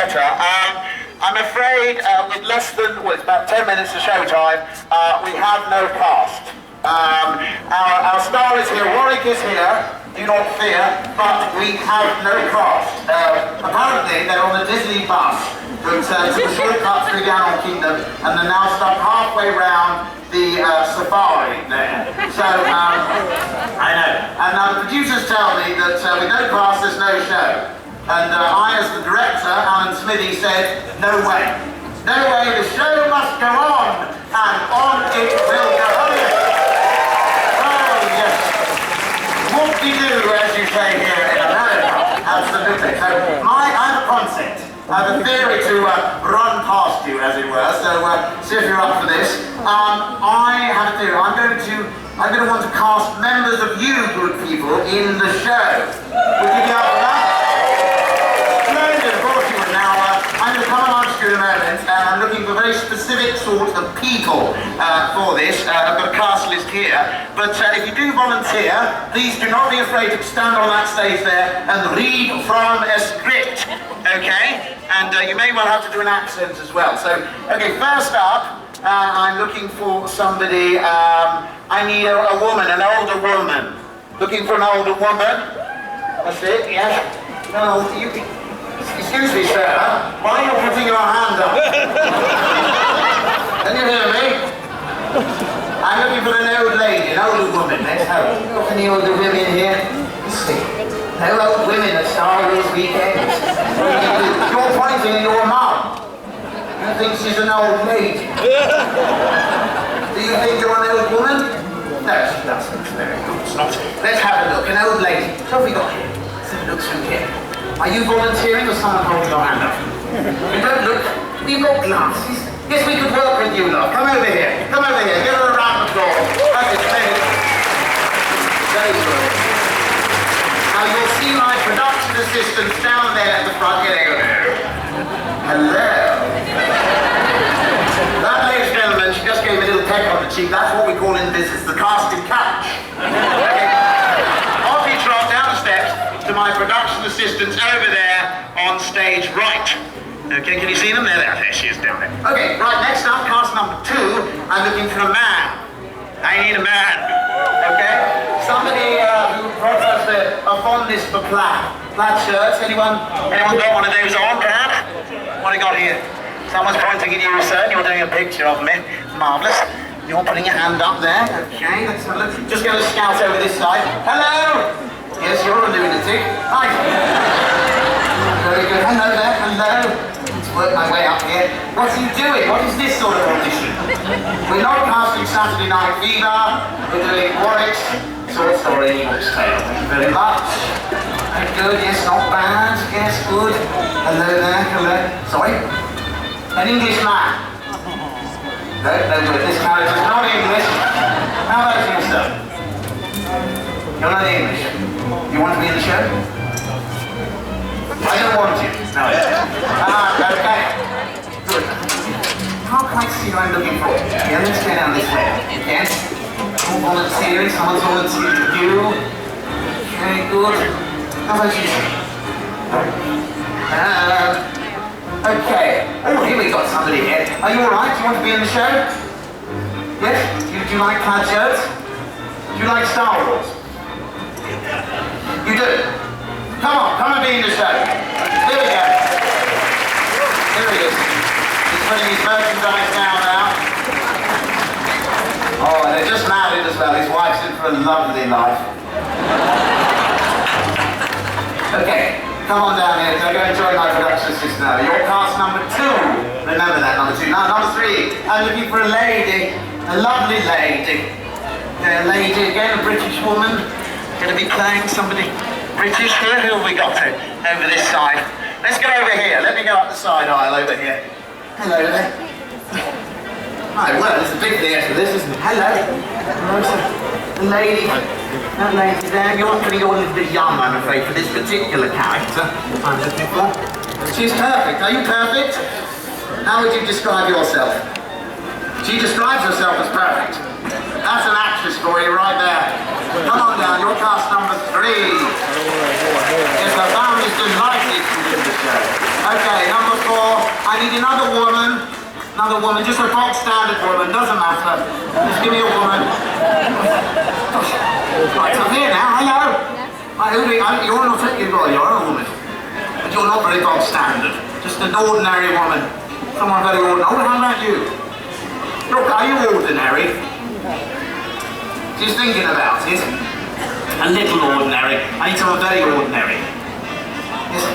better. I'm afraid with less than, well, it's about 10 minutes to showtime, we have no cast. Our star is here, Warwick is here, do not fear, but we have no cast. Apparently they're on the Disney bus that took a shortcut through the Animal Kingdom and they're now stuck halfway round the safari there. So, I know. And the producers tell me that with no cast there's no show. And I, as the director, Alan Smithy, said, no way. No way, the show must go on. And on it will go. Oh, yes. Oh, yes. Whoop-de-doo, as you say here in America. Absolutely. So, I have a concept. I have a theory to run past you, as it were. So, see if you're up for this. I have a theory. I'm going to want to cast members of you, good people, in the show. Would you be up for that? I'm going to come amongst you in a moment, and I'm looking for very specific sort of people for this. I've got a cast list here, but if you do volunteer, please do not be afraid to stand on that stage there and read from a script, okay? And you may well have to do an accent as well. So, okay, first up, I'm looking for somebody, I need a woman, an older woman. Looking for an older woman. That's it, yeah? No, you... Excuse me, sir, why are you putting your hand up? Can you hear me? I'm looking for an old lady, an older woman, let's hope. Got any older women here? Let's see. No old women at Star Wars weekends. You're pointing at your mum. You think she's an old lady? Do you think you're an old woman? No, she doesn't. Very good. It's not. Let's have a look. An old lady. What have we got here? Let's have a look through here. Are you volunteering or someone holding your hand up? You don't look. You've got glasses. Yes, we could work with you, love. Come over here. Come over here. Give her a round of applause. That's it. Very good. Now you'll see my production assistants down there at the front. Here they go. Hello. That, ladies and gentlemen, she just gave me a little peck on the cheek. That's what we call in business the casting couch. Okay. Off you trot down the steps to my production assistants over there on stage right. Okay, can you see them? There she is down there. Okay, right, next up, cast number 2, I'm looking for a man. I need a man, okay? Somebody who professes a fondness for plaid shirts. Anyone got one of those on, perhaps? What have you got here? Someone's pointing at you, sir, and you're doing a picture of me. Marvellous. You're putting your hand up there. Okay, let's have a look. Just going to scout over this side. Hello! Yes, you're a lunatic. Hi. Very good. Hello there. Hello. Let's work my way up here. What are you doing? What is this sort of audition? We're not casting Saturday Night Fever. We're doing Warwick's short story, Ewoks tale. Thank you very much. Very good. Yes, not bad. Yes, good. Hello there. Hello. Sorry. An English man. No, good. This character's not English. How about you, sir? You're not English. You want to be in the show? I don't want you. No. Okay. Good. Can't quite see who I'm looking for. Yeah, let's go down this way. Yes? All volunteering. Someone's volunteering with you. Okay, good. How about you? Okay. Oh, here we got somebody here. Are you alright? Do you want to be in the show? Yes? Do you like plaid shirts? Do you like Star Wars? You do? Come and be in the show. Here we go. Here he is. He's putting his merchandise down now. Oh, and they're just married as well. His wife's in for a lovely life. Okay, come on down here. Go and join my production assistant now. You're cast number 2. Remember that, number 2. Now, number 3. I'm looking for a lady. A lovely lady. A lady again, a British woman. Going to be playing somebody British here. Who have we got to? Over this side. Let's go over here. Let me go up the side aisle over here. Hello there. Right, well, it's a big theatre, this, isn't it? Hello. The lady. That lady there. You're pretty all a little bit young, I'm afraid, for this particular character I'm looking for. She's perfect. Are you perfect? How would you describe yourself? She describes herself as perfect. That's an actress for you right there. Come on down, you're cast number 3. Yes, the family's delighted to do the show. Okay, number 4. I need another woman. Another woman, just a box standard woman, doesn't matter. Just give me a woman. Right, up here now, hello. Right, you're not you're a woman. But you're not very box standard. Just an ordinary woman. Someone very ordinary. Oh, how about you? Look, are you ordinary? She's thinking about it. A little ordinary. I need someone very ordinary. Yes.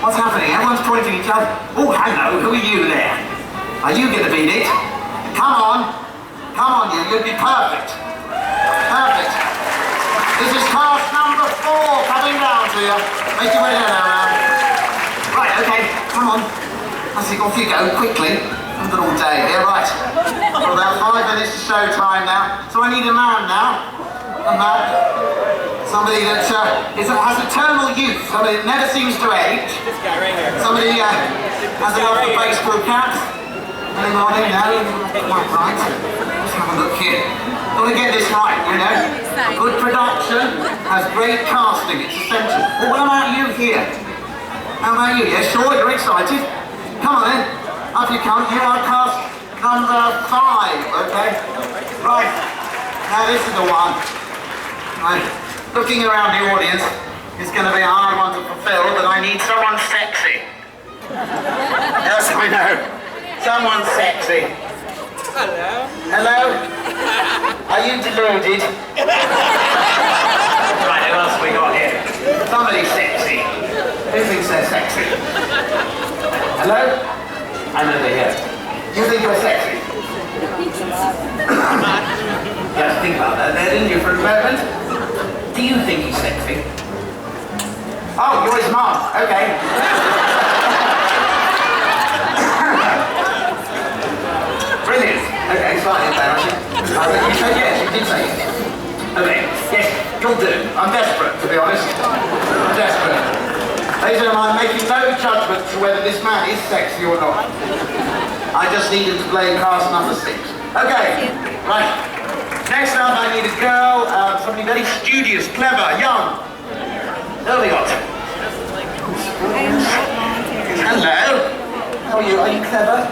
What's happening? Everyone's pointing at each other. Oh, hello, who are you there? Are you going to beat it? Come on, you'd be perfect. Perfect. This is cast number 4 coming down to you. Make your way down. Right, okay, come on. That's it, off you go, quickly. I've got all day here, right. Got about 5 minutes to show time now. So I need a man now. A man. Somebody that has eternal youth. Somebody that never seems to age. This guy right here. Somebody has a lot of baseball caps. Anybody? No? Right. Let's have a look here. Got to get this right, you know. A good production has great casting. It's essential. Well, what about you here? How about you? Yeah, sure, you're excited. Come on then. Up you come. You are cast number 5, okay? Right. Now this is the one. Right. Looking around the audience, it's going to be a hard one to fulfill, but I need someone sexy. Yes, I know. Someone sexy. Hello. Hello? Are you deluded? Right, who else have we got here? Somebody sexy. Who thinks they're sexy? Hello? I'm over here. You think you're sexy? You have to think about that there, didn't you, for a moment? Do you think he's sexy? Oh, you're his mom. Okay. Brilliant. Okay, slightly embarrassing. You said yes, you did say yes. Okay, yes, you'll do. I'm desperate, to be honest. I'm desperate. Ladies and gentlemen, I'm making no judgment to whether this man is sexy or not. I just need him to play in cast number 6. Okay, right. Next up, I need a girl, somebody very studious, clever, young. Who have we got? Hello. How are you? Are you clever?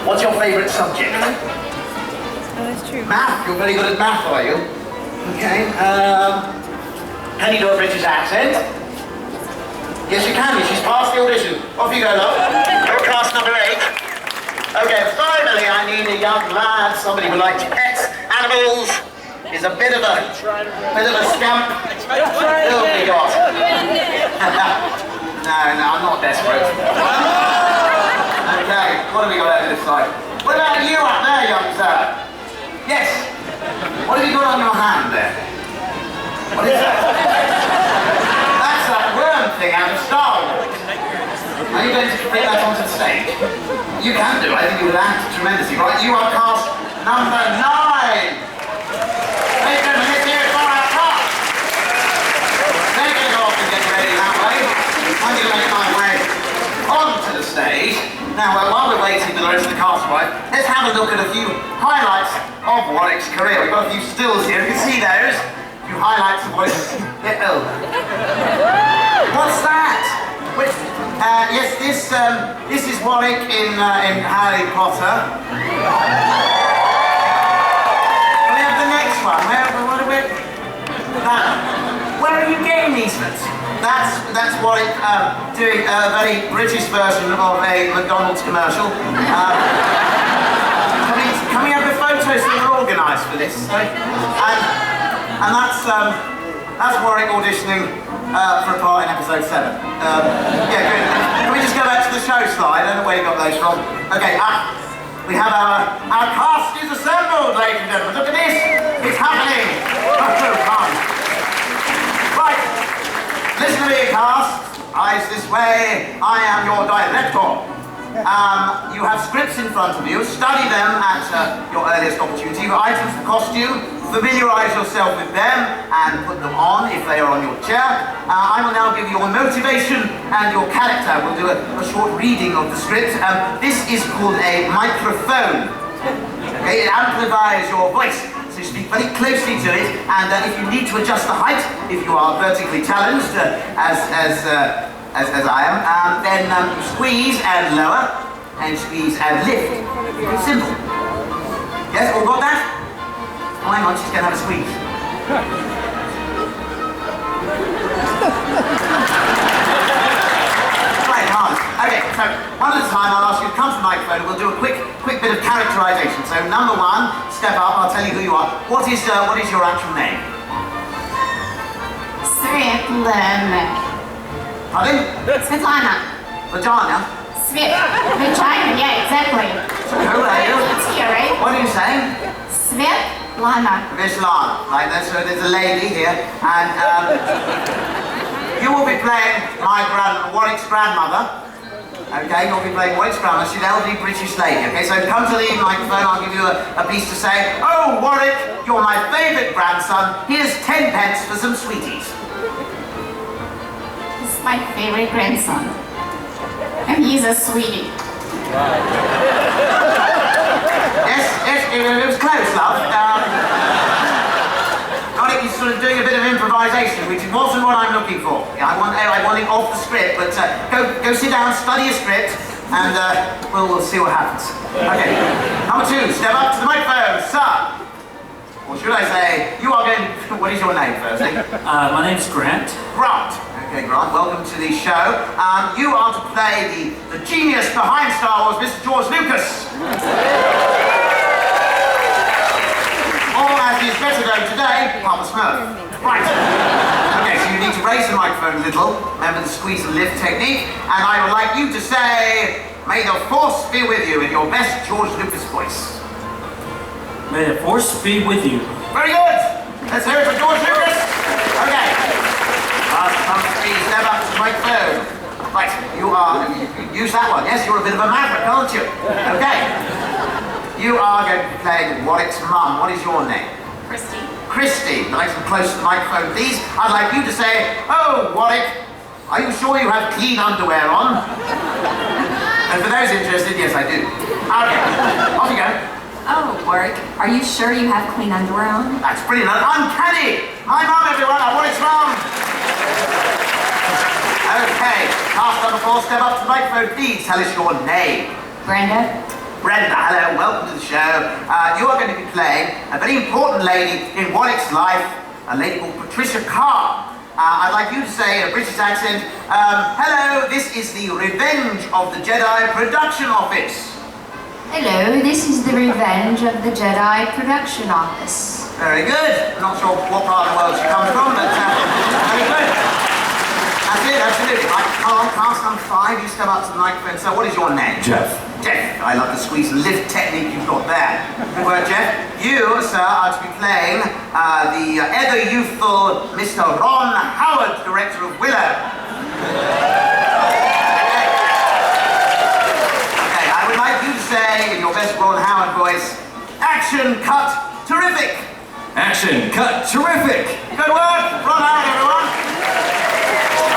What's your favourite subject? Oh, that's true. Math. You're very good at math, are you? Okay. Can you do a British accent? Yes, you can. She's passed the audition. Off you go, love. You're cast number 8. Okay, finally I need a young lad, somebody who likes pets, animals, is a bit of a scamp. Who have we got? No, I'm not desperate. Okay, what have we got over this side? What about you up there, young sir? Yes. What have you got on your hand there? What is that? That's that worm thing out of Star Wars. Are you going to put that onto the stage? You can do. I think you would act tremendously. Right, you are cast number 9. Wait a minute, here is for our cast. Take it off and get ready that way. I'm going to make my way onto the stage. Now, while we're waiting for the rest of the cast, right, let's have a look at a few highlights of Warwick's career. We've got a few stills here. You can see those. A few highlights of Warwick's... Oh. What's that? Yes, this is Warwick in Harry Potter. We have the next one. Where are you getting these ones? That's Warwick doing a very British version of a McDonald's commercial. Coming up with photos that were organised for this. And that's Warwick auditioning for a part in episode 7. Yeah, good. Can we just go back to the show slide? I don't know where you got those from. Okay, we have our cast is assembled, ladies and gentlemen. Look at this. It's happening. Right. Listen to me, cast. Eyes this way. I am your director. You have scripts in front of you. Study them at your earliest opportunity. You've got items for costume. Familiarise yourself with them and put them on if they are on your chair. I will now give you your motivation and your character. We'll do a short reading of the script. This is called a microphone. Okay, it amplifies your voice. So you speak very closely to it, and if you need to adjust the height, if you are vertically challenged, as as I am. Then you squeeze and lower, and squeeze and lift. Very simple. Yes, all got that? Oh, hang on, she's going to have a squeeze. Right, hard. Okay, so one at a time, I'll ask you to come to the microphone and we'll do a quick bit of characterization. So number one, step up, I'll tell you who you are. What is your actual name? Svetlana. Pardon? Svetlana. Vagina? Vagina, yeah, exactly. So who are you? It's here, right? What are you saying? Svetlana. Vishlan, right, so there's a lady here, and you will be playing Warwick's grandmother. Okay, you'll be playing Warwick's grandmother. She's an elderly British lady. Okay, so come to the microphone, I'll give you a piece to say. Oh, Warwick, you're my favourite grandson. Here's 10 pence for some sweeties. He's my favorite grandson. And he's a sweetie. Yes, it was close, love. Warwick is sort of doing a bit of improvisation, which wasn't what I'm looking for. Yeah, I want it off the script, but go sit down, study a script, and we'll see what happens. Okay, number two, step up to the microphone, sir. Or should I say, you are going to, what is your name, firstly? My name's Grant. Grant. Okay, Grant, welcome to the show. You are to play the genius behind Star Wars, Mr. George Lucas. Or as is better known today, Papa Smurf. Right. Okay, so you need to raise the microphone a little. Remember the squeeze and lift technique. And I would like you to say, "May the Force be with you," in your best George Lucas voice. May the Force be with you. Very good. Let's hear it for George Lucas. Okay. Please step up to the microphone. Right, you use that one. Yes, you're a bit of a maverick, aren't you? Okay. You are going to be playing Warwick's mum. What is your name? Christy. Christy. Nice and close to the microphone, please. I'd like you to say, "Oh, Warwick, are you sure you have clean underwear on?" And for those interested, yes, I do. Okay, off you go. Oh, Warwick, are you sure you have clean underwear on? That's brilliant. Uncanny. My mum, everyone. I want its mum. Okay, cast number 4, step up to the microphone, please. Tell us your name. Brenda? Brenda, hello, welcome to the show. You are going to be playing a very important lady in Warwick's life, a lady called Patricia Carr. I'd like you to say in a British accent, "Hello, this is the Revenge of the Jedi production office." Hello, this is the Revenge of the Jedi production office. Very good. I'm not sure what part of the world she comes from, but very good. That's it, absolutely. Right, cast number 5, you step up to the microphone. So what is your name? Jeff. Jeff. I love the squeeze and lift technique you've got there. Good work, Jeff. You, sir, are to be playing the ever-youthful Mr. Ron Howard, director of Willow. Okay, I would like you to say, in your best Ron Howard voice, "Action, cut, terrific." Action, cut, terrific. Good work. Ron Howard, everyone.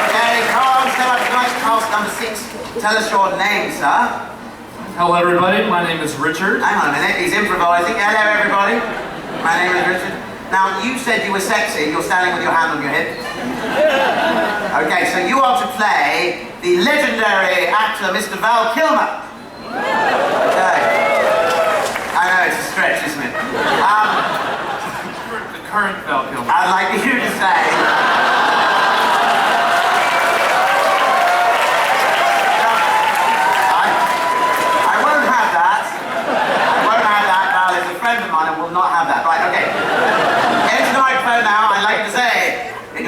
Okay, Carl, step up tonight, cast number 6. Tell us your name, sir. Hello, everybody. My name is Richard. Hang on a minute, he's improvising. Hello, everybody. My name is Richard. Now, you said you were sexy. You're standing with your hand on your hip. Okay, so you are to play the legendary actor, Mr. Val Kilmer. Okay. I know, it's a stretch, isn't it? The current Val Kilmer. I'd like you to say...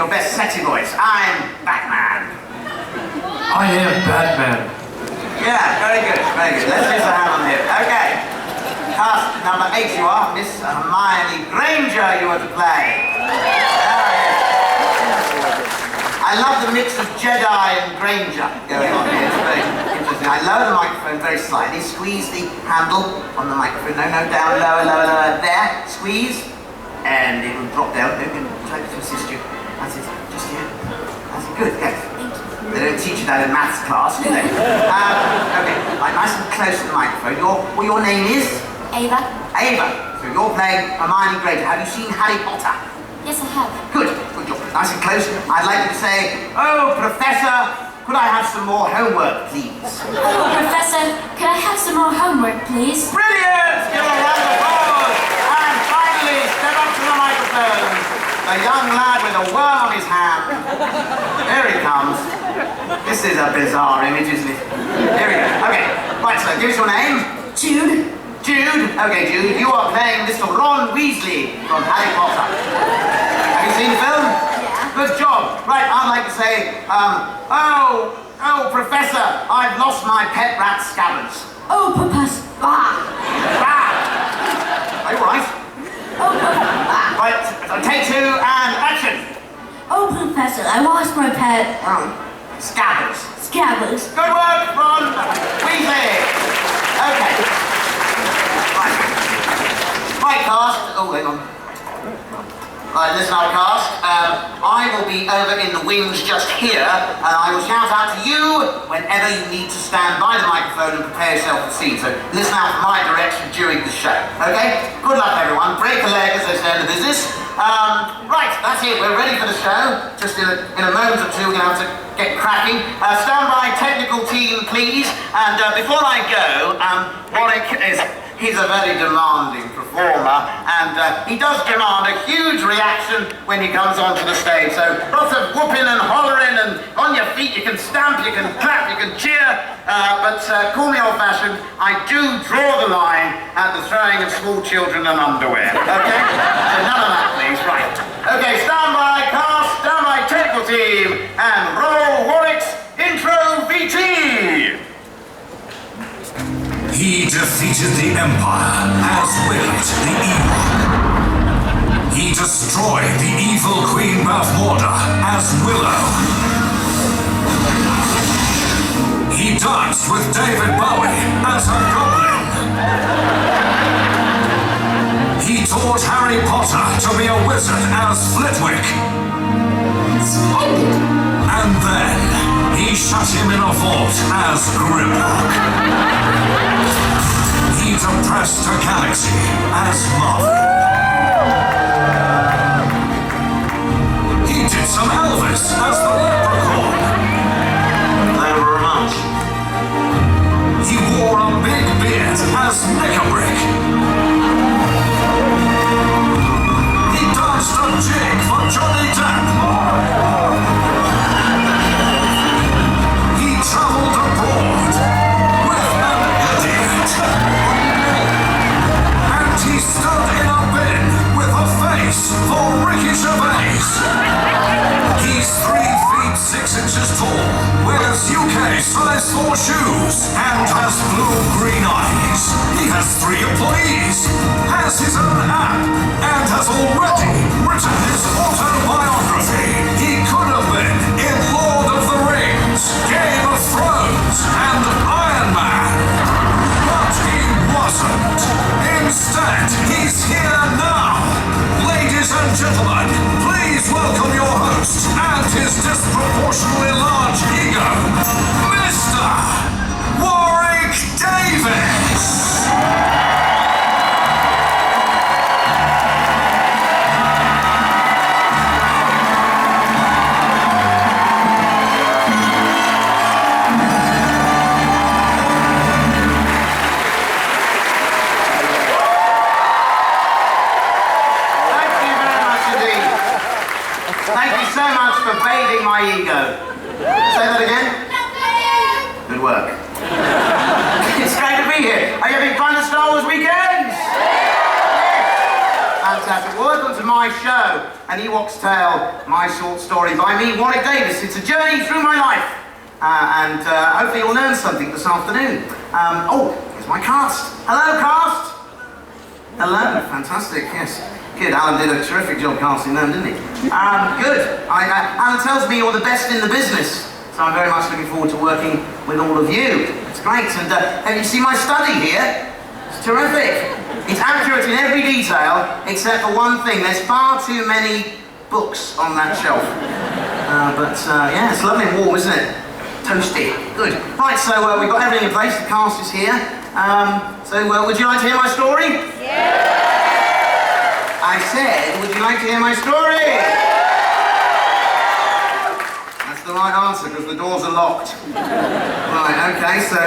Your best sexy voice. I'm Batman. I am Batman. Yeah, very good, very good. Let's use a hand on here. Okay. Cast number 8 you are. Miss Hermione Granger you are to play. I love the mix of Jedi and Granger going on here. It's very interesting. I lower the microphone very slightly. Squeeze the handle on the microphone. No, down, lower, lower, lower. There. Squeeze. And it will drop down. No, can try to assist you. That's it, just here. That's it, good, yes. They don't teach you that in maths class, do they? Okay, right, nice and close to the microphone. Your name is? Ava. Ava. So you're playing Hermione Granger. Have you seen Harry Potter? Yes, I have. Good job. Nice and close. I'd like you to say, "Oh, Professor could I have some more homework, please? Oh, Professor, can I have some more homework, please? Brilliant! Give a round of applause. And finally, step up to the microphone. A young lad with a worm on his hand. There he comes. This is a bizarre image, isn't it? Here we go. Okay, right, so give us your name. Jude. Jude. Okay, Jude, you are playing Mr. Ron Weasley from Harry Potter. Have you seen the film? Yeah. Good job. Right, I'd like to say, oh, Professor, I've lost my pet rat Scabbers. Oh, Professor. Are you alright? Oh, Professor. Right, take two and action. Oh, Professor, I lost my pet. Scabbers. Scabbers. Good work, Ron Weasley. Okay. Right, cast. Oh, hang on. Right, listen up, cast. I will be over in the wings just here, and I will shout out to you whenever you need to stand by the microphone and prepare yourself for the scene. So listen out for my direction during the show. Okay? Good luck, everyone. Break a leg, as they say in the business. Right, that's it. We're ready for the show. Just in a moment or two, we're going to have to get cracking. Stand by, technical team, please. And before I go, Warwick he's a very demanding performer, and he does demand a huge reaction when he comes onto the stage. So lots of whooping and hollering, and on your feet you can stamp, you can clap, you can cheer, but call me old-fashioned, I do draw the line at the throwing of small children and underwear, okay? So none of that, please. Right. Okay, stand by, cast, stand by, technical team, and roll Warwick's intro VT! He defeated the Empire as Walt the Ewok. He destroyed the evil Queen Bathwater as Willow. He danced with David Bowie as a goblin. He taught Harry Potter to be a wizard as Flitwick. And then he shut him in a vault as Grimlock. He depressed a galaxy as Marvel. He did some Elvis as the Leprechaun. Never much. He wore a big beard as Knickerbrick. He danced a jig for Johnny Depp. He traveled abroad with an idiot. And he stood in a bin with a face for Ricky Gervais. He's 3 feet 6 inches tall, wears UK size 4 shoes, and has blue-green eyes. He has 3 employees, has his own app, and has already written his autobiography. He could have been in Lord of the Rings, Game of Thrones, and Iron Man. But he wasn't. Instead, he's here now. Ladies and gentlemen, please welcome your host and his disproportionately large ego, Mr. Warwick Davis. Thank you so much for bathing my ego. Say that again? Good work. It's great to be here. Are you having fun at Star Wars weekends? Fantastic. Welcome to my show, An Ewok's Tale, my short story by me, Warwick Davis. It's a journey through my life. And hopefully you'll learn something this afternoon. Here's my cast. Hello, cast. Hello. Fantastic, yes. Good, Alan did a terrific job casting them, didn't he? Good. Alan tells me you're the best in the business, so I'm very much looking forward to working with all of you. It's great, and have you seen my study here? It's terrific. It's accurate in every detail, except for one thing. There's far too many books on that shelf. Yeah, it's lovely and warm, isn't it? Toasty. Good. Right, so we've got everything in place. The cast is here. Would you like to hear my story? Yeah! I said, would you like to hear my story? That's the the right answer because the doors are locked. Right, okay, so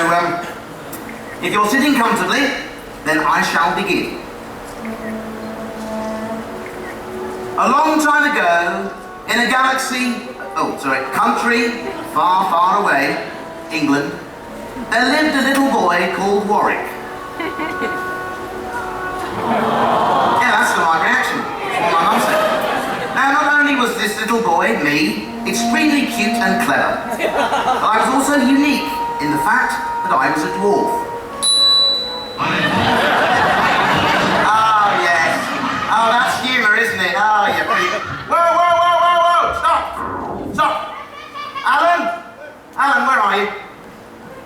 if you're sitting comfortably, then I shall begin. A long time ago, in a country far, far away, England, there lived a little boy called Warwick. Yeah, that's the right reaction. That's what my mum said. Now, not only was this little boy, me, extremely cute and clever, but I was also unique in the fact that I was a dwarf. Oh, yes. Oh, that's humour, isn't it? Oh, you pretty... Whoa! Stop! Alan, where are you?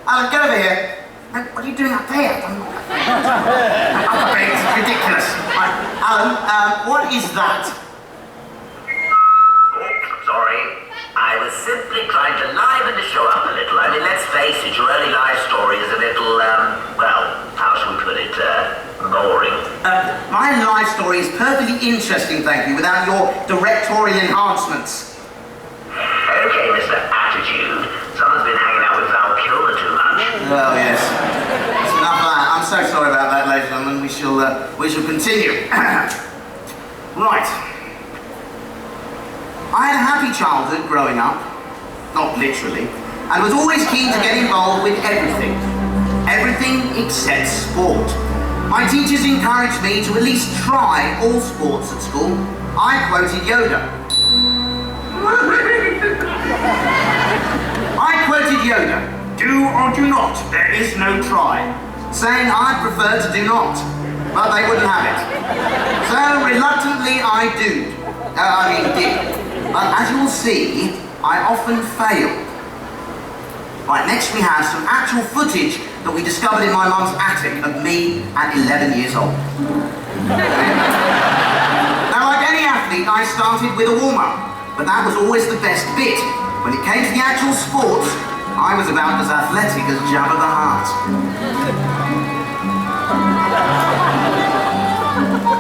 Alan, get over here. No, what are you doing up there? It's ridiculous. Right, Alan, what is that? Sorry, I was simply trying to liven the show up a little. I mean, let's face it, your early life story is a little, well, how shall we put it, boring. My life story is perfectly interesting, thank you, without your directorial enhancements. Okay, Mr. Attitude, someone's been hanging out with Val Kilmer too much. Well, yes. That's enough of that. I'm so sorry about that, ladies and gentlemen. We shall continue. Right. I had a happy childhood growing up, not literally, and was always keen to get involved with everything. Everything except sport. My teachers encouraged me to at least try all sports at school. I quoted Yoda. Do or do not, there is no try. Saying I prefer to do not, but they wouldn't have it. So reluctantly I did. But as you will see, I often failed. Right, next we have some actual footage that we discovered in my mum's attic of me at 11 years old. Now, like any athlete, I started with a warm-up, but that was always the best bit. When it came to the actual sports, I was about as athletic as Jabba the Hutt.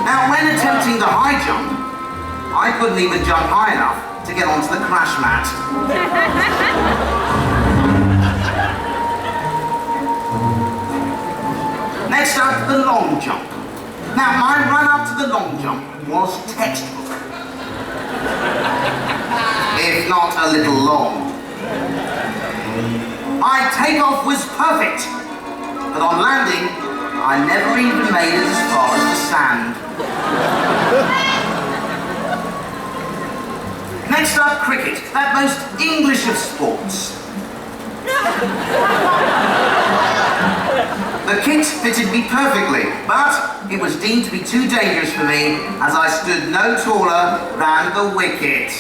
Now, when attempting the high jump, I couldn't even jump high enough to get onto the crash mat. Next up, the long jump. Now, my run up to the long jump was textbook. If not a little long. My takeoff was perfect, but on landing, I never even made it as far as the sand. Next up, cricket, that most English of sports. The kit fitted me perfectly, but it was deemed to be too dangerous for me as I stood no taller than the wicket.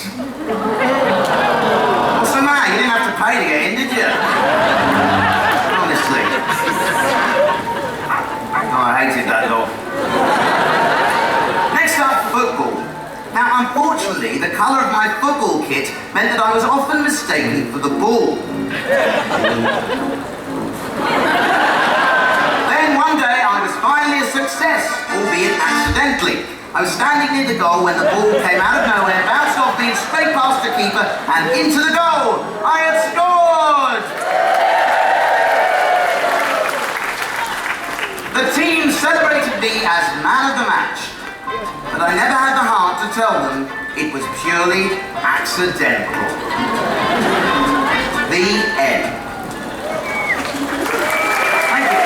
What's the matter? You didn't have to pay to get in, did you? Honestly. Oh, I hated that law. Next up, football. Now, unfortunately, the colour of my football kit meant that I was often mistaken for the ball. Then one day, I was finally a success, albeit accidentally. I was standing near the goal when the ball came out of nowhere, bounced off me, straight past the keeper, and into the goal. I had scored! The team celebrated me as man of the match, but I never had the heart to tell them it was purely accidental. The end. Thank you.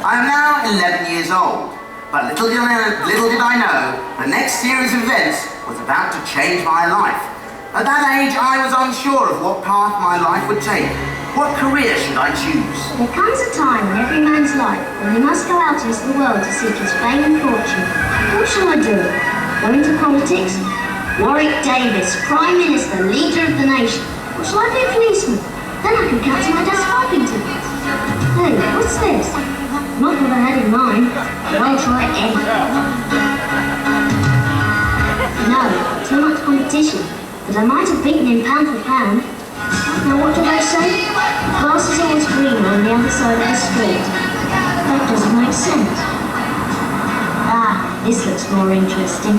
I am now 11 years old, but little did I know, the next series of events was about to change my life. At that age, I was unsure of what path my life would take. What career should I choose? There comes a time in every man's life when he must go out into the world to seek his fame and fortune. What shall I do? Go into politics? Warwick Davis, Prime Minister, leader of the nation. Or shall I be a policeman? Then I can cut to my desk typing tickets. Hey, what's this? Not what I had in mind. I'll try anything. No, too much competition. But I might have beaten him pound for pound. Now what do they say? The grass is always greener on the other side of the street. That doesn't make sense. Ah, this looks more interesting.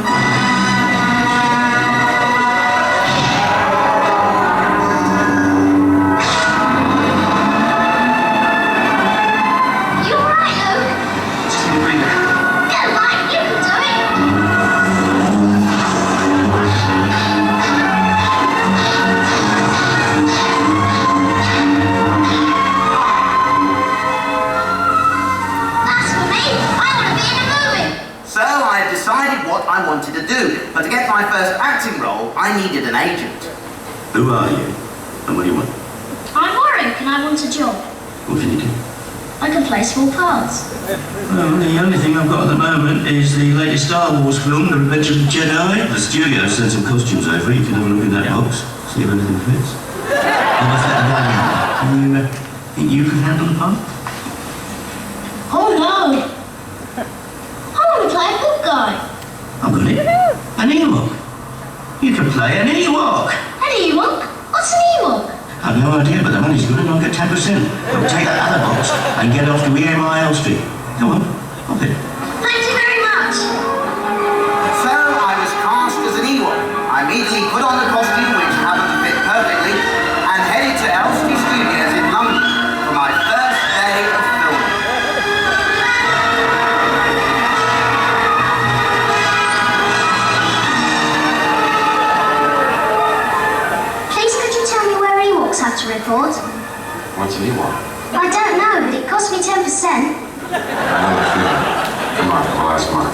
I needed an agent. Who are you? And what do you want? I'm Warwick and I want a job. What can you do? I can play small parts. Well, the only thing I've got at the moment is the latest Star Wars film, The Revenge of the Jedi. The studio sent some costumes over. You can have a look in that box, see if anything fits. And what's that about you? Think you can handle the part? Oh no! I want to play a good guy. I've got it. An Ewok. You can play an Ewok. An Ewok? What's an Ewok? I've no idea, but the money's good and I'll get 10%. But take that other box and get off to EMI Street. Come on, hop in. Thank you very much. So I was cast as an Ewok. I immediately put on the costume, which happened to fit perfectly, and headed to Elstree Studios in London for my first day of filming. Please could you tell me where Ewoks have to report? What's an Ewok? I don't know, but it cost me 10%. I know the feeling. Come on, we'll ask Mark.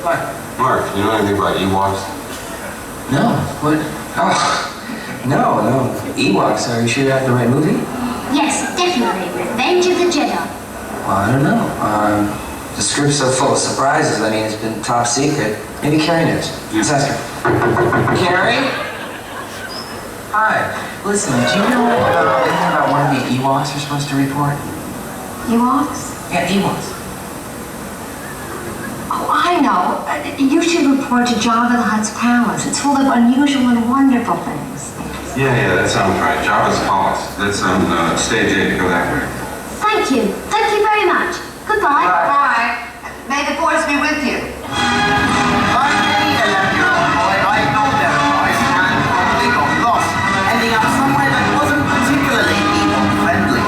Hi. Mark, you know anything about Ewoks? No. What? Oh. No. Ewoks, are you sure you have the right movie? Yes, definitely. Revenge of the Jedi. Well, I don't know. The script's so full of surprises. I mean, it's been top secret. Maybe Carrie knows. Let's ask her. Carrie? Hi. Listen, do you know anything about one of the Ewoks you're supposed to report? Ewoks? Yeah, Ewoks. Oh, I know. You should report to Jabba the Hutt's palace. It's full of unusual and wonderful things. Yeah, that sounds right. Jabba's Palace. That's on stage 8. Go that way. Thank you. Thank you very much. Goodbye. Bye. May the force be with you. Like any 11-year-old boy, I ignored their advice and probably got lost, ending up somewhere that wasn't particularly Ewok-friendly.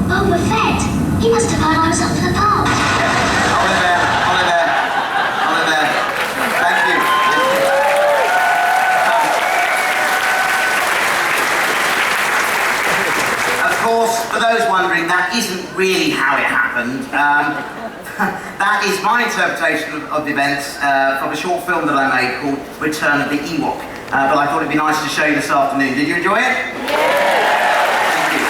Boba Fett. He must have heard I was up for the part. Hold it there. Thank you. Of course, for those wondering, that isn't really how it happened. That is my interpretation of the events from a short film that I made called Return of the Ewok. But I thought it'd be nice to show you this afternoon. Did you enjoy it? Thank you.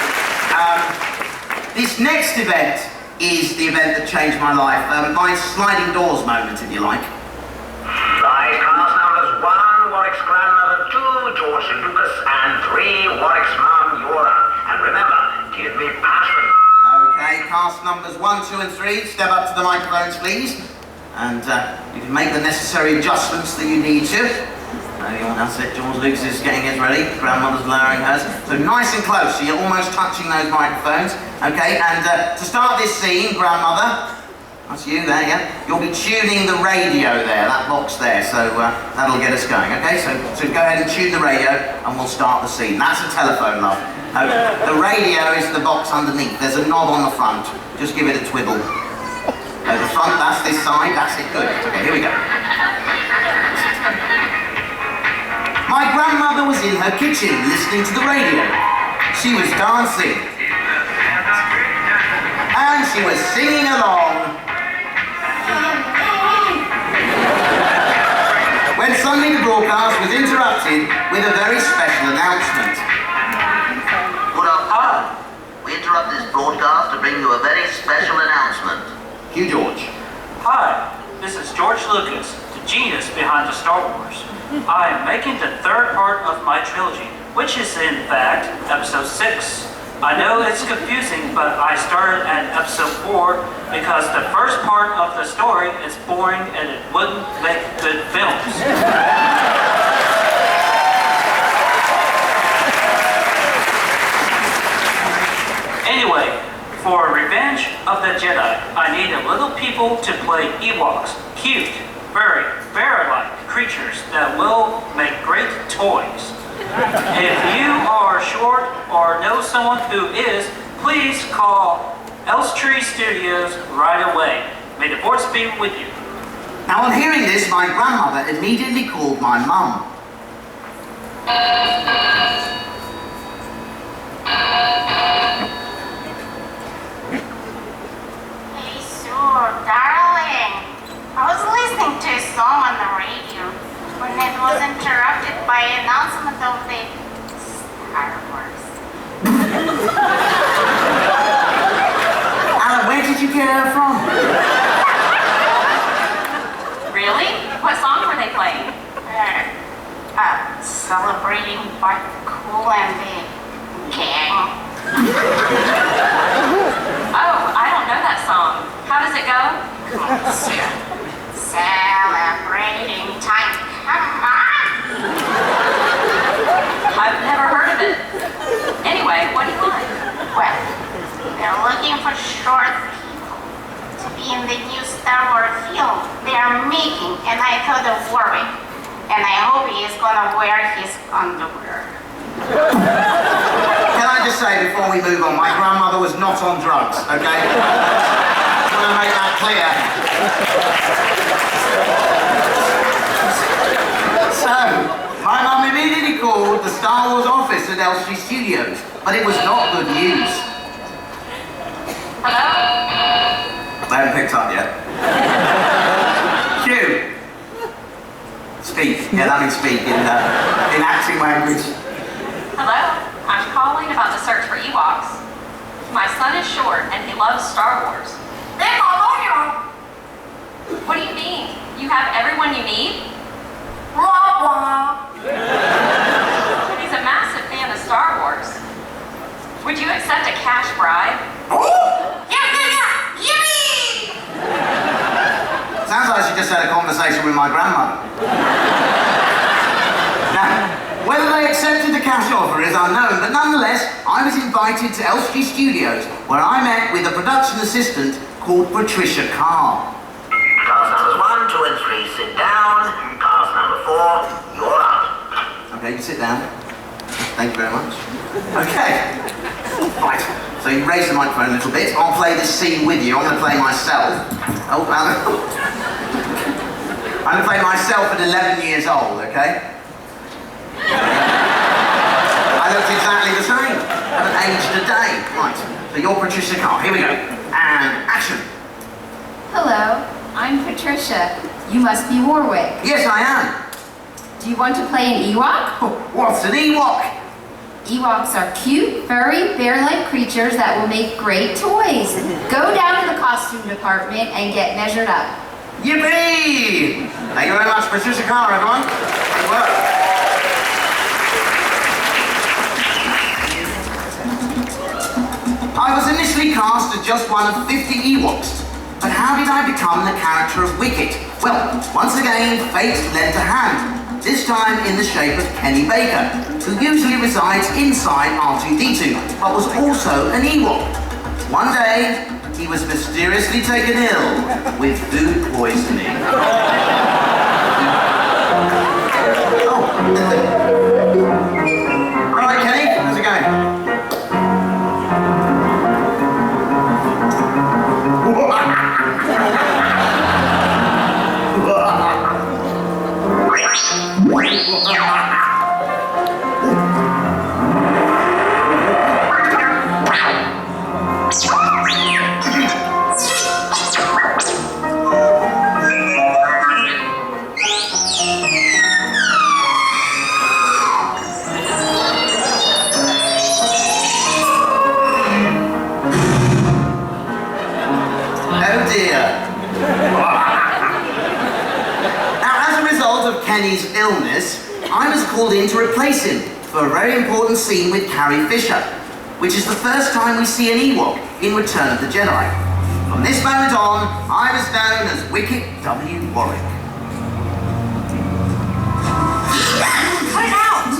This next event is the event that changed my life. My sliding doors moment, if you like. Right, cast numbers 1, Warwick's grandmother, 2, George Lucas, and 3, Warwick's mum, Yora. And remember, give me passion. Okay, cast numbers 1, 2, and 3. Step up to the microphones, please. And you can make the necessary adjustments that you need to. That's it. George Lucas is getting his ready. Grandmother's lowering hers. So nice and close, so you're almost touching those microphones. Okay, and to start this scene, Grandmother, that's you there, yeah? You'll be tuning the radio there, that box there, so that'll get us going, okay? So go ahead and tune the radio, and we'll start the scene. That's a telephone, love. The radio is the box underneath. There's a knob on the front. Just give it a twiddle. The front, that's this side, that's it, good. Okay, here we go. My grandmother was in her kitchen listening to the radio. She was dancing. And she was singing along. When suddenly the broadcast was interrupted with a very special announcement. Good afternoon. We interrupt this broadcast to bring you a very special announcement. Cue George. Hi, this is George Lucas, the genius behind the Star Wars. I am making the third part of my trilogy, which is in fact episode 6. I know it's confusing, but I started at episode 4 because the first part of the story is boring and it wouldn't make good films. Anyway, for Revenge of the Jedi, I needed little people to play Ewoks. Cute, very bear-like creatures that will make great toys. If you are short or know someone who is, please call Elstree Studios right away. May the force be with you. Now, on hearing this, my grandmother immediately called my mum. Hey, Sue, darling. I was listening to a song on the radio when it was interrupted by an announcement of the Star Wars. Alan, where did you get her from? Really? What song were they playing? Celebrating Bart Cool and the gang. Oh, I don't know that song. How does it go? Celebrating time. Come on. I've never heard of it. Anyway, what do you want? Well, they're looking for short people to be in the new Star Wars film they are making, and I thought of Warwick, and I hope he is gonna wear his underwear. Can I just say before we move on, my grandmother was not on drugs, okay? I want to make that clear. So, my mum immediately called the Star Wars office at Elstree Studios, but it was not good news. Hello? They haven't picked up yet. Q. Speak. Yeah, that means speak in acting language. Hello? I'm calling about the search for Ewoks. My son is short and he loves Star Wars. What do you mean? You have everyone you need? He's a massive fan of Star Wars. Would you accept a cash bribe? Yippee! Sounds like she just had a conversation with my grandmother. Now, whether they accepted the cash offer is unknown, but nonetheless, I was invited to Elstree Studios, where I met with a production assistant called Patricia Carr. Cast numbers 1, 2, and 3, sit down. Cast number 4, you're up. Okay, you sit down. Thank you very much. Okay. Right, so you raise the microphone a little bit. I'll play this scene with you. I'm going to play myself. Oh, I'm going to play myself at 11 years old, okay? I looked exactly the same. I haven't aged a day. Right, so you're Patricia Carr. Here we go. And action. Hello, I'm Patricia. You must be Warwick. Yes, I am. Do you want to play an Ewok? Oh, what's an Ewok? Ewoks are cute, furry, bear-like creatures that will make great toys. Go down to the costume department and get measured up. Yippee! Thank you very much, Patricia Carr, everyone. Good work. I was initially cast as just one of 50 Ewoks, but how did I become the character of Wicket? Well, once again, fate lent a hand. This time in the shape of Kenny Baker, who usually resides inside R2-D2, but was also an Ewok. One day, he was mysteriously taken ill with food poisoning. All right, Kenny, how's it going? Kenny's illness, I was called in to replace him for a very important scene with Carrie Fisher, which is the first time we see an Ewok in Return of the Jedi. From this moment on, I was known as Wicket W. Warwick. Cut it out!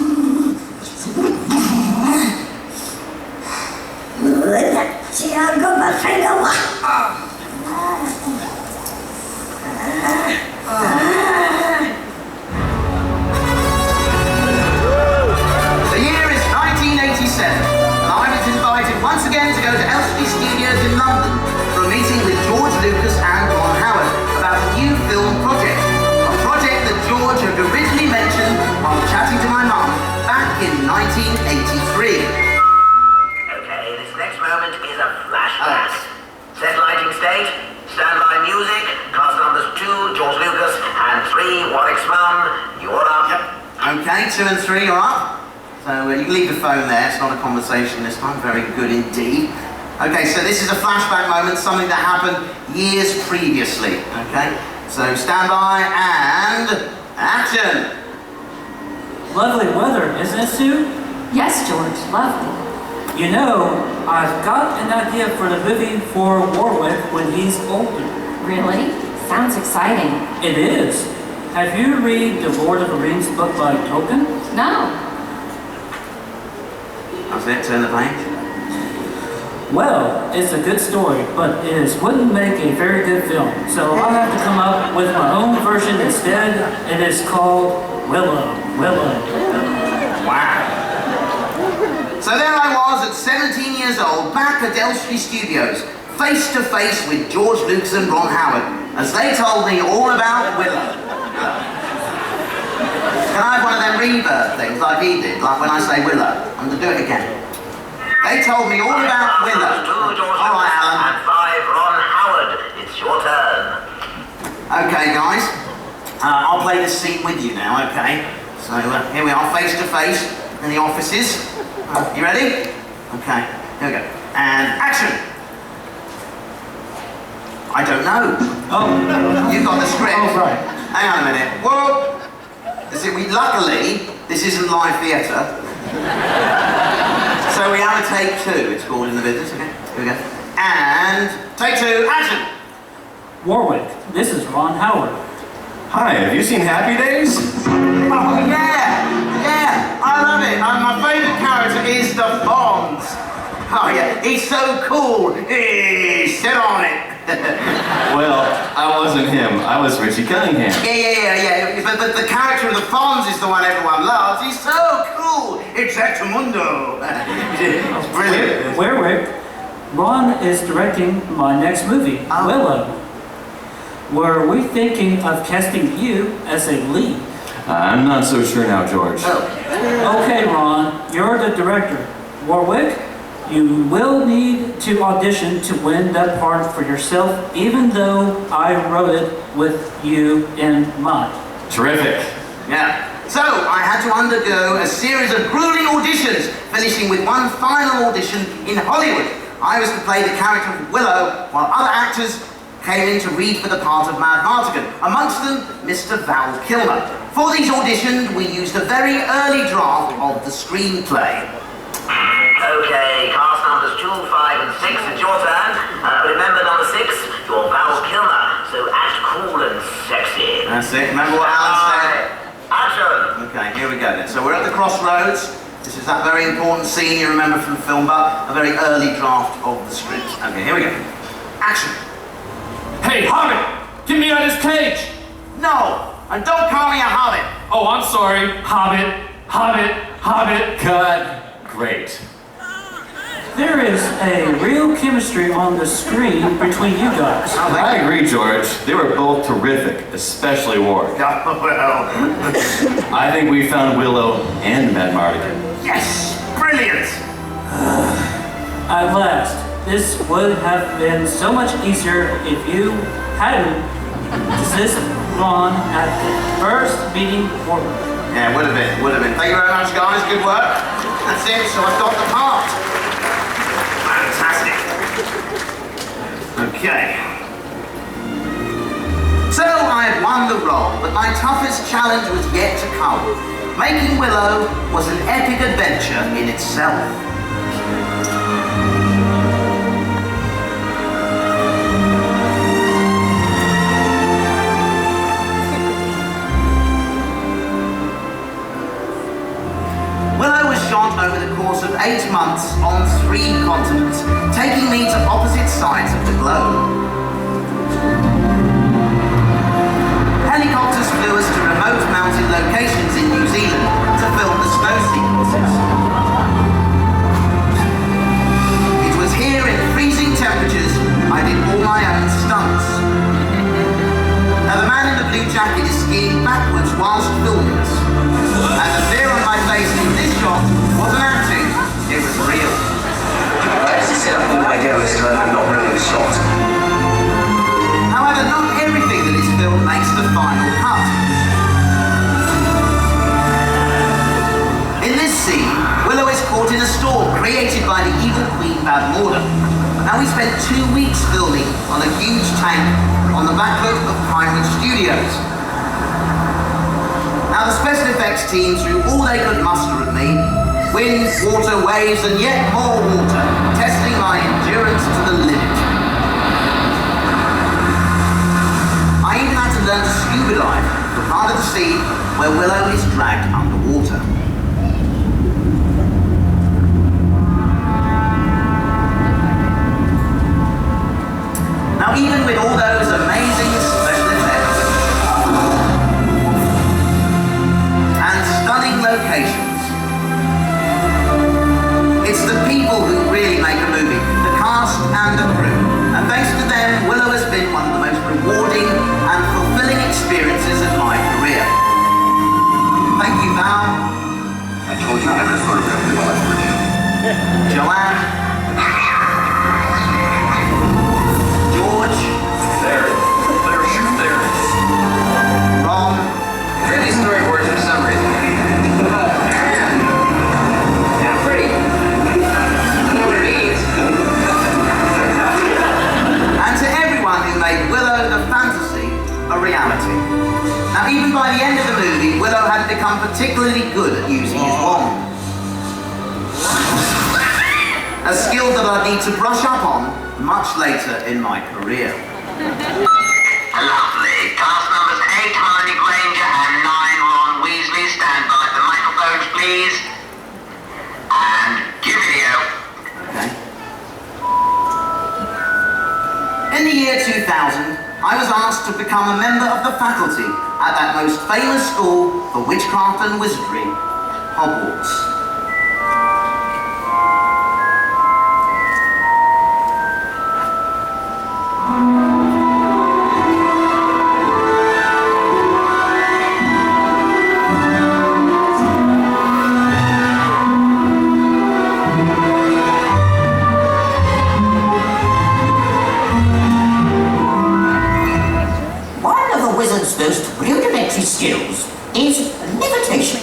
The year is 1987, and I was invited once again to go to Elstree Studios in London 1, you're up. Yep. Okay, 2 and 3, you're up. So you can leave the phone there. It's not a conversation this time. Very good indeed. Okay, so this is a flashback moment, something that happened years previously. Okay, so stand by and action. Lovely weather, isn't it, Sue? Yes, George, lovely. You know, I've got an idea for the movie for Warwick when he's older. Really? Sounds exciting. It is. Have you read the Lord of the Rings book by Tolkien? No. That's it, turn the page. Well, it's a good story, but it wouldn't make a very good film. So I'll have to come up with my own version instead. It is called Willow. Wow. So there I was at 17 years old, back at Elstree Studios, face to face with George Lucas and Ron Howard, as they told me all about Willow. Can I have one of them reverb things like he did, like when I say Willow? I'm going to do it again. They told me all about Willow. All right, Alan. And 5, Ron Howard. It's your turn. Okay, guys. I'll play this scene with you now, okay? So here we are, face to face in the offices. You ready? Okay, here we go. And action! I don't know. Oh. You've got the script. Oh, right. Hang on a minute. Whoa! Luckily, this isn't live theatre. So we have a take 2, it's called in the business, okay? Here we go. And take 2, action! Warwick, this is Ron Howard. Hi, have you seen Happy Days? Oh yeah, I love it. My favourite character is the Fonz. Oh yeah, he's so cool. Hey, sit on it. Well, I wasn't him. I was Richie Cunningham. Yeah. But the character of the Fonz is the one everyone loves. He's so cool. Exactamundo. It's brilliant. Warwick, Ron is directing my next movie, Willow. Were we thinking of casting you as a lead? I'm not so sure now, George. Okay, Ron, you're the director. Warwick, you will need to audition to win that part for yourself, even though I wrote it with you in mind. Terrific. Yeah. So I had to undergo a series of grueling auditions, finishing with one final audition in Hollywood. I was to play the character of Willow, while other actors came in to read for the part of Mad Martigan, amongst them Mr. Val Kilmer. For these auditions, we used a very early draft of the screenplay. Okay, cast numbers 2, 5, and 6, it's your turn. Remember number 6, you're Val Kilmer, so act cool and sexy. That's it, remember what Alan said? Action! Okay, here we go then. So we're at the crossroads. This is that very important scene you remember from the film, but a very early draft of the script. Okay, here we go. Action! Hey, Hobbit! Get me out of this cage! No! And don't call me a hobbit! Oh, I'm sorry. Hobbit. Cut. Great. There is a real chemistry on the screen between you guys. I agree, George. They were both terrific, especially Warwick. Oh, well. I think we found Willow and Mad Martigan. Yes! Brilliant! At last. This would have been so much easier if you hadn't desisted Ron at the first meeting forward. Yeah, would have been. Thank you very much, guys. Good work. That's it. So I've got the part. Fantastic. Okay. So I had won the role, but my toughest challenge was yet to come. Making Willow was an epic adventure in itself. Willow was shot over the course of 8 months on 3 continents, taking me to opposite sides of the globe. Helicopters flew us to remote mountain locations in New Zealand to film the snow sequences. It was here in freezing temperatures I did all my own stunts. Now the man in the blue jacket is skiing backwards whilst filming us. And the fear on my face in this shot wasn't acting, it was real. As you said, all I do is not really the shot. However, not everything that is filmed makes the final cut. have more. Now we spent 2 weeks filming on a huge tank on the backfoot of Pinewood Studios. Now the special effects team threw all they could muster at me. Wind, water, waves, and yet more water, testing my endurance to the limit. I even had to learn to scuba dive, the part of the sea where Willow is dragged underwater. Now even with all those amazing special effects and stunning locations, it's the people who really make a movie, the cast and the crew. And thanks to them, Willow has been one of the most rewarding and fulfilling experiences of my career. Thank you, Val. I told you never to photograph me while I was with you. Joanne. George. There. Ron. Really storyboards for some reason. Yeah, pretty. I know what it means. And to everyone who made Willow the fantasy a reality. Now even by the end of the movie, Willow had become particularly good at using his wand. A skill that I need to brush up on much later in my career. Lovely. Cast numbers 8 Harley Granger and 9 Ron Weasley. Stand by for microphones, please. And cue video. Okay. In the year 2000, I was asked to become a member of the faculty at that most famous school for witchcraft and wizardry, Hogwarts. Most rudimentary skills is levitation,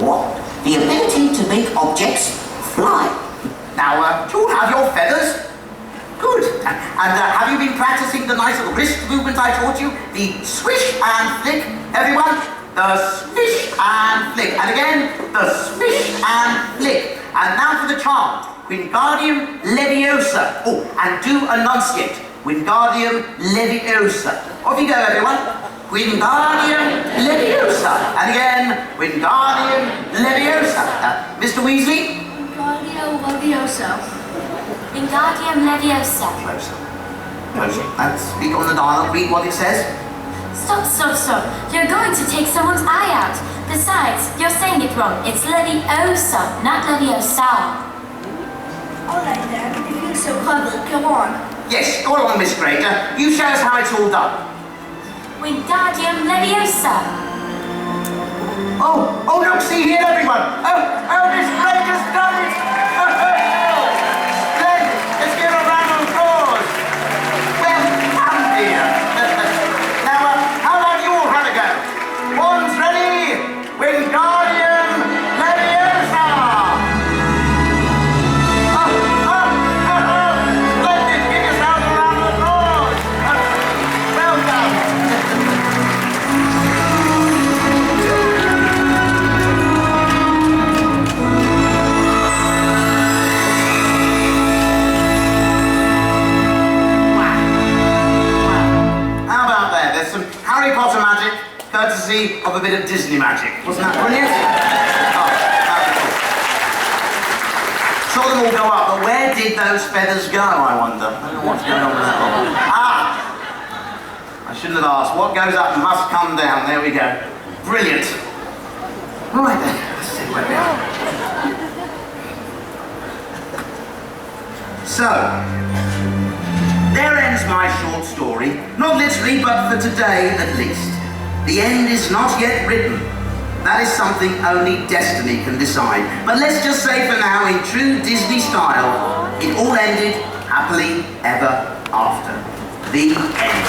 or the ability to make objects fly. Now, do you have your feathers? Good. And have you been practicing the nice little wrist movement I taught you? The swish and flick, everyone? The swish and flick. And again, the swish and flick. And now for the charm, Wingardium Leviosa. Oh, and do enunciate. Wingardium Leviosa. Off you go, everyone. Wingardium Leviosa. And again, Wingardium Leviosa. Mr. Weasley? Wingardium Leviosa. Wingardium Leviosa. Closer. Closer. And speak on the dial. Read what it says. Stop. You're going to take someone's eye out. Besides, you're saying it wrong. It's Leviosa, not Leviosa. All right then, if you're so clever, come on. Yes, go on, Miss Granger. You show us how it's all done. Wingardium Leviosa. Oh, look, see here, everyone. Oh, Miss Granger's done it. Splendid. Let's give her a round of applause. Well done, dear. Now, how about you all have a go? One's ready. Wingardium Leviosa. Splendid. Give yourself a round of applause. Well done. How about that? There's some Harry Potter magic, courtesy of a bit of Disney magic. Wasn't that brilliant? Oh, beautiful. Saw them all go up, but where did those feathers go, I wonder? I don't know what's going on with that one. I shouldn't have asked. What goes up must come down. There we go. Brilliant. Right then, let's see where we are. So, there ends my short story. Not literally, but for today at least. The end is not yet written. That is something only destiny can decide. But let's just say for now, in true Disney style, it all ended happily ever after. The end.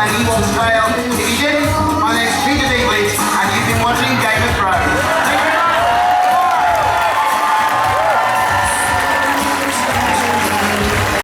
and Ewoks tale.